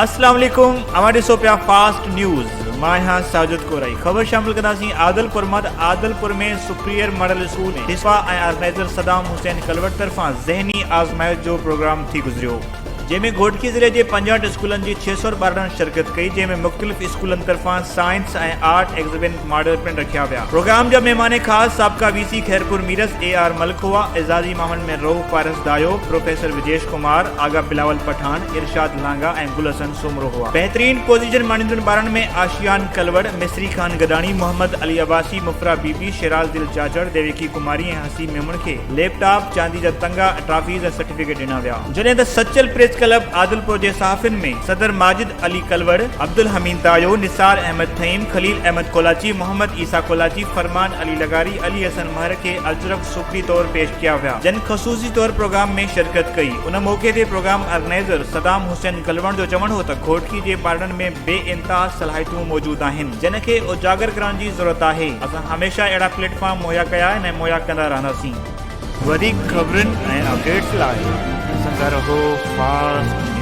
अस्सलाम वालेकुम हमारे सो पिया फास्ट न्यूज़ मां यहाँ साजिद कोराई खबर शामिल कंदासीं आदलपुर मद आदलपुर में सुप्रियर मॉडल स्कूल में हिस्सा ऑर्गेनाइजर सदाम हुसैन कलवट तरफा ज़हनी आज़माइश जो प्रोग्राम थी गुजरियो जैमें घोटकी ज़िले के 65 स्कूलन जी 600 ॿारनि शिरकत कई जैमें मुख़्तलिफ़ स्कूलन तरफा साइंस और आर्ट एग्ज़िबिशन मॉडल पिण रखा विया। प्रोग्राम जा मेहमान खास साबका वीसी खैरपुर मीरस AR मलिक हुआ। एजाज़ी मामन में रोह पारस दायो, प्रोफेसर विजेश कुमार, आगा बिलावल पठान, इरशाद लांगा और गुलहसन सुमरो हुआ। बेहतरीन पोजीशन मानींदड़ ॿारनि में आशियान कलवड़, मिसरी खान गडानी, मोहम्मद अली अब्बासी, मुफरा बीबी, शेराज दिल चाचड़, देविकी कुमारी और हसी मेमन के लैपटॉप, चांदी जा तंगा, ट्रॉफीज़ और सर्टिफिकेट दिना विया। जॾहिं त सचल प्रेस क्लब आदिलपुर के सहाफ़िन में सदर माजिद अली कलवड़, अब्दुल हमीद दायो, निसार अहमद थईम, खलील अहमद कोलाची, मोहम्मद ईसा कोलाची, फरमान अली लगारी, अली हसन महर के अजरफ शुक्री तौर पेश किया विया जन खसूसी तौर प्रोग्राम में शिरकत कई। उन मौके ते प्रोग्राम ऑर्गेनाइजर सदाम हुसैन कलवड़ जो चवण हो त घोटकी के ॿारनि में बेइंतहा सलाहियतूं मौजूद आहिनि जिन खे उजागर करण जी ज़रूरत आहे। असां हमेशा अहिड़ा प्लेटफॉर्म मुहैया कया आहिनि ऐं मुहैया कंदा रहंदासीं। वधीक ख़बरुनि ऐं अपडेट्स लाइ संगा रहो फास्ट।